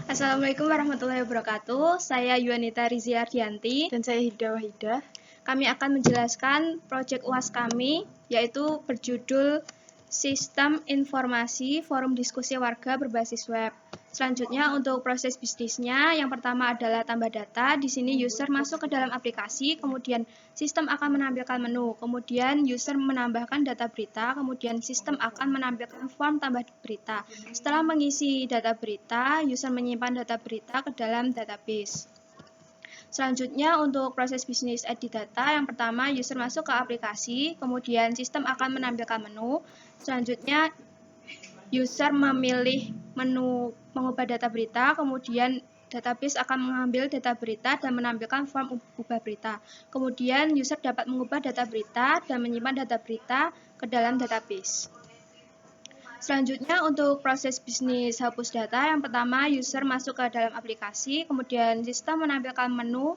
Assalamualaikum warahmatullahi wabarakatuh. Saya Yuanita Rizi Ardianti. Dan saya Hida Wahida. Kami akan menjelaskan proyek UAS kami, yaitu berjudul Sistem Informasi Forum Diskusi Warga Berbasis Web. Selanjutnya untuk proses bisnisnya, yang pertama adalah tambah data. Di sini user masuk ke dalam aplikasi, kemudian sistem akan menampilkan menu, kemudian user menambahkan data berita, kemudian sistem akan menampilkan form tambah berita. Setelah mengisi data berita, user menyimpan data berita ke dalam database. Selanjutnya untuk proses bisnis edit data, yang pertama user masuk ke aplikasi, kemudian sistem akan menampilkan menu. Selanjutnya user memilih menu mengubah data berita, kemudian database akan mengambil data berita dan menampilkan form ubah berita. Kemudian user dapat mengubah data berita dan menyimpan data berita ke dalam database. Selanjutnya untuk proses bisnis hapus data, yang pertama user masuk ke dalam aplikasi, kemudian sistem menampilkan menu,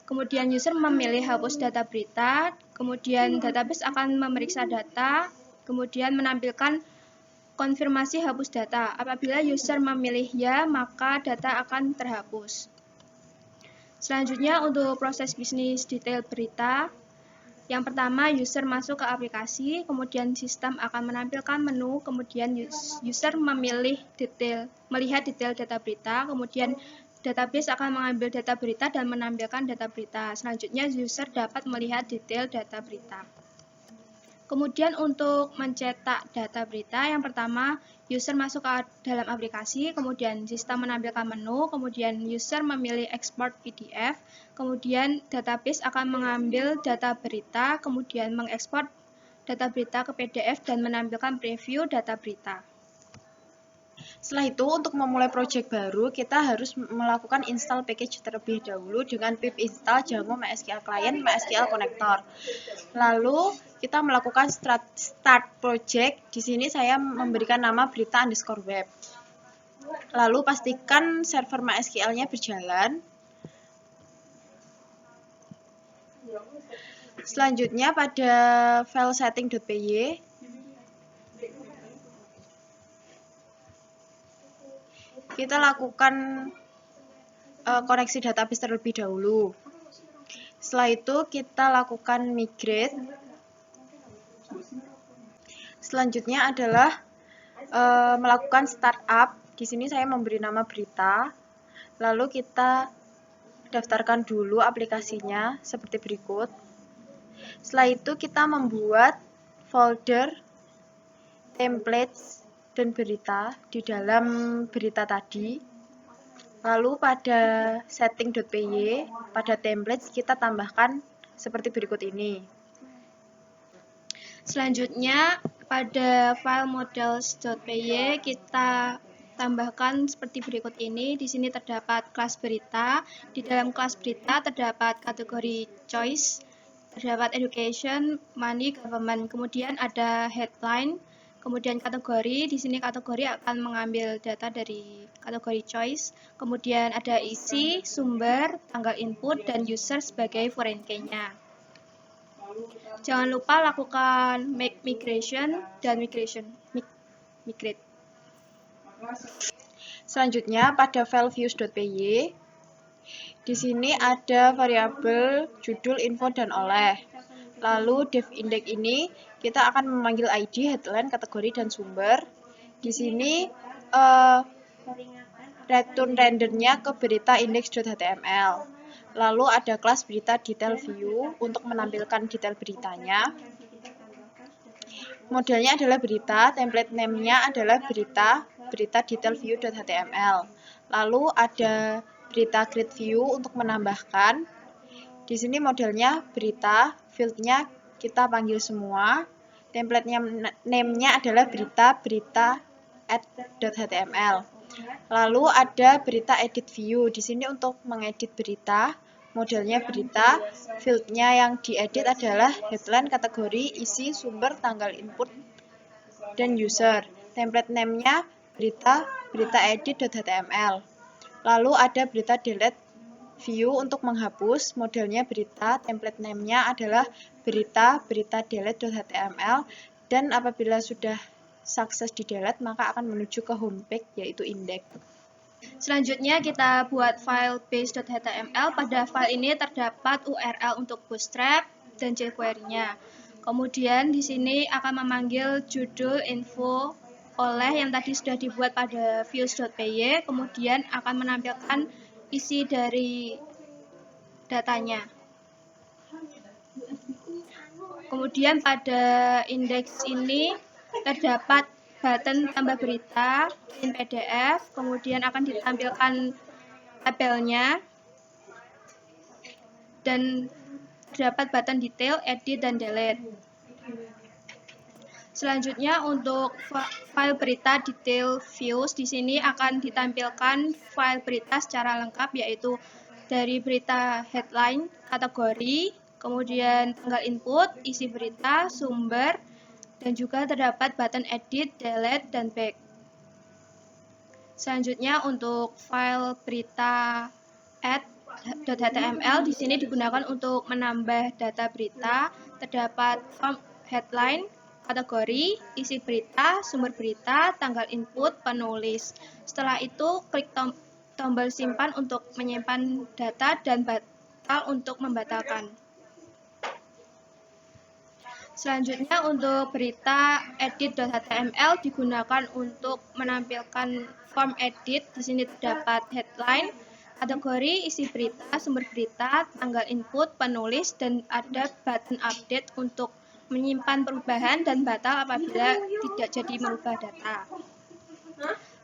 kemudian user memilih hapus data berita, kemudian database akan memeriksa data, kemudian menampilkan konfirmasi hapus data. Apabila user memilih ya, maka data akan terhapus. Selanjutnya untuk proses bisnis detail berita, yang pertama user masuk ke aplikasi, kemudian sistem akan menampilkan menu, kemudian user melihat detail data berita, kemudian database akan mengambil data berita dan menampilkan data berita. Selanjutnya user dapat melihat detail data berita. Kemudian untuk mencetak data berita, yang pertama user masuk ke dalam aplikasi, kemudian sistem menampilkan menu, kemudian user memilih export PDF, kemudian database akan mengambil data berita, kemudian mengekspor data berita ke PDF dan menampilkan preview data berita. Setelah itu, untuk memulai project baru, kita harus melakukan install package terlebih dahulu dengan pip install Django MySQL Client, MySQL Connector. Lalu, kita melakukan start project. Di sini saya memberikan nama berita_web. Lalu, pastikan server MySQL-nya berjalan. Selanjutnya, pada file setting.py, kita lakukan koneksi database terlebih dahulu. Setelah itu kita lakukan migrate. Selanjutnya adalah melakukan startup. Di sini saya memberi nama berita. Lalu kita daftarkan dulu aplikasinya seperti berikut. Setelah itu kita membuat folder templates dan berita di dalam berita tadi. Lalu pada setting.py, pada templates kita tambahkan seperti berikut ini. Selanjutnya pada file models.py kita tambahkan seperti berikut ini. Di sini terdapat kelas berita. Di dalam kelas berita terdapat kategori choice, terdapat education, money, government. Kemudian ada headline. Kemudian kategori, di sini kategori akan mengambil data dari kategori choice. Kemudian ada isi, sumber, tanggal input, dan user sebagai foreign key-nya. Jangan lupa lakukan make migration dan migrate. Selanjutnya pada file views.py, di sini ada variabel judul, info, dan oleh. Lalu dev index ini kita akan memanggil ID, headline, kategori, dan sumber. Di sini return rendernya ke berita index.html. Lalu ada kelas berita detail view untuk menampilkan detail beritanya. Modelnya adalah berita, template name-nya adalah berita detail view.html. Lalu ada berita grid view untuk menambahkan. Di sini modelnya berita, field-nya kita panggil semua. Template name-nya adalah berita add.html. Lalu ada berita edit view. Di sini untuk mengedit berita, modelnya berita, field-nya yang diedit adalah headline, kategori, isi, sumber, tanggal input, dan user. Template name-nya berita edit.html. Lalu ada berita delete view untuk menghapus, modelnya berita, template name-nya adalah berita delete.html, dan apabila sudah sukses di delete maka akan menuju ke homepage yaitu index. Selanjutnya kita buat file base.html. Pada file ini terdapat URL untuk bootstrap dan jQuery-nya. Kemudian di sini akan memanggil judul info oleh yang tadi sudah dibuat pada views.py, kemudian akan menampilkan isi dari datanya. Kemudian pada indeks ini terdapat button tambah berita, print PDF, kemudian akan ditampilkan tabelnya, dan terdapat button detail, edit, dan delete. Selanjutnya untuk file berita detail views, di sini akan ditampilkan file berita secara lengkap, yaitu dari berita headline, kategori, kemudian tanggal input, isi berita, sumber, dan juga terdapat button edit, delete, dan back. Selanjutnya untuk file berita add.html, di sini digunakan untuk menambah data berita, terdapat form headline, kategori, isi berita, sumber berita, tanggal input, penulis. Setelah itu, klik tombol simpan untuk menyimpan data dan batal untuk membatalkan. Selanjutnya untuk berita edit.html digunakan untuk menampilkan form edit. Di sini terdapat headline, kategori, isi berita, sumber berita, tanggal input, penulis, dan ada button update untuk menyimpan perubahan dan batal apabila tidak jadi merubah data.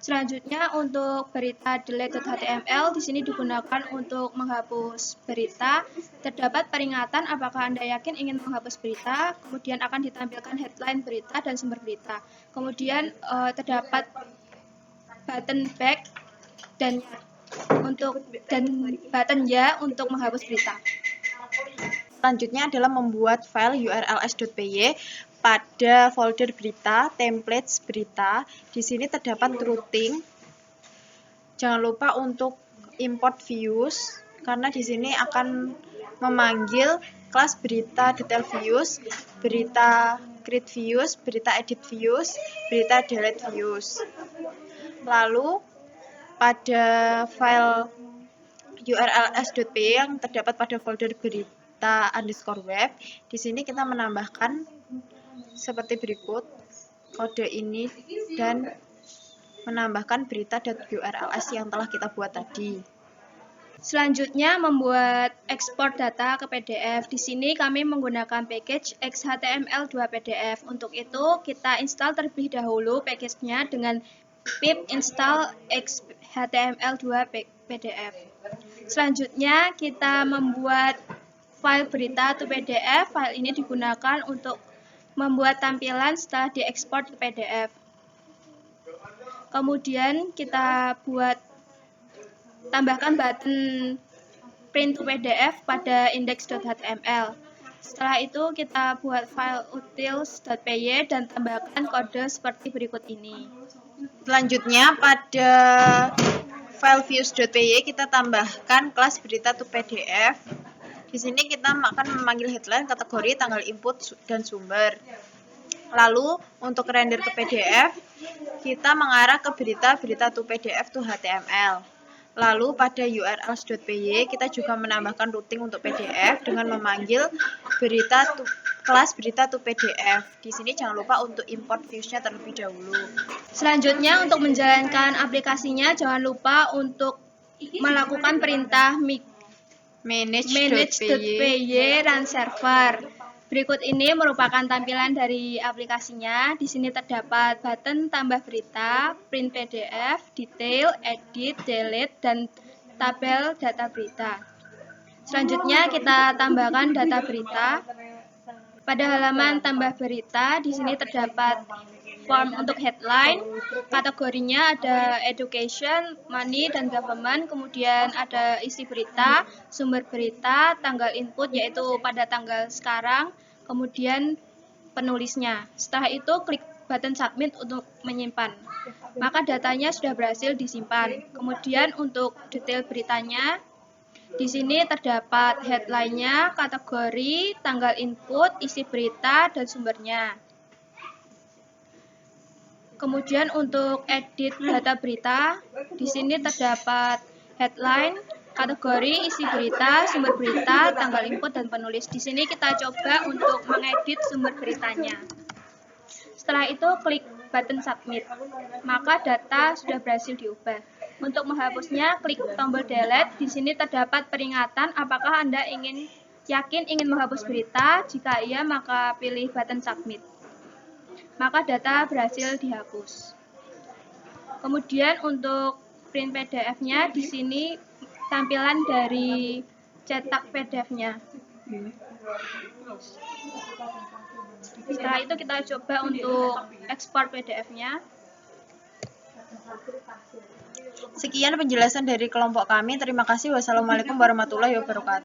Selanjutnya untuk berita delete.html, di sini digunakan untuk menghapus berita. Terdapat peringatan apakah Anda yakin ingin menghapus berita, kemudian akan ditampilkan headline berita dan sumber berita. Kemudian terdapat button back dan button ya untuk menghapus berita. Selanjutnya adalah membuat file urls.py pada folder berita, templates berita. Di sini terdapat routing. Jangan lupa untuk import views, karena di sini akan memanggil kelas berita detail views, berita create views, berita edit views, berita delete views. Lalu pada file urls.py yang terdapat pada folder berita _web, di sini kita menambahkan seperti berikut kode ini dan menambahkan berita.urls yang telah kita buat tadi. Selanjutnya membuat ekspor data ke PDF. Di sini kami menggunakan package XHTML2 PDF. Untuk itu kita install terlebih dahulu package-nya dengan pip install XHTML2 PDF. Selanjutnya kita membuat file berita to PDF. File ini digunakan untuk membuat tampilan setelah diekspor ke PDF. Kemudian kita tambahkan button print to PDF pada index.html. Setelah itu kita buat file utils.py dan tambahkan kode seperti berikut ini. Selanjutnya pada file views.py kita tambahkan kelas berita to PDF. Di sini kita akan memanggil headline, kategori, tanggal input, dan sumber. Lalu untuk render ke PDF, kita mengarah ke berita to PDF to HTML. Lalu pada urls.py kita juga menambahkan routing untuk PDF dengan memanggil kelas berita to PDF. Di sini jangan lupa untuk import views-nya terlebih dahulu. Selanjutnya untuk menjalankan aplikasinya jangan lupa untuk melakukan perintah manage.py run server. Berikut ini merupakan tampilan dari aplikasinya. Di sini terdapat button tambah berita, print PDF, detail, edit, delete, dan tabel data berita. Selanjutnya kita tambahkan data berita. Pada halaman tambah berita, di sini terdapat form untuk headline, kategorinya ada education, money, dan government, kemudian ada isi berita, sumber berita, tanggal input yaitu pada tanggal sekarang, kemudian penulisnya. Setelah itu klik button submit untuk menyimpan. Maka datanya sudah berhasil disimpan. Kemudian untuk detail beritanya, di sini terdapat headline-nya, kategori, tanggal input, isi berita, dan sumbernya. Kemudian untuk edit data berita, di sini terdapat headline, kategori, isi berita, sumber berita, tanggal input, dan penulis. Di sini kita coba untuk mengedit sumber beritanya. Setelah itu klik button submit, maka data sudah berhasil diubah. Untuk menghapusnya, klik tombol delete. Di sini terdapat peringatan apakah Anda yakin ingin menghapus berita. Jika iya, maka pilih button submit. Maka data berhasil dihapus. Kemudian untuk print PDF-nya, di sini tampilan dari cetak PDF-nya. Setelah itu kita coba untuk ekspor PDF-nya. Sekian penjelasan dari kelompok kami. Terima kasih. Wassalamualaikum warahmatullahi wabarakatuh.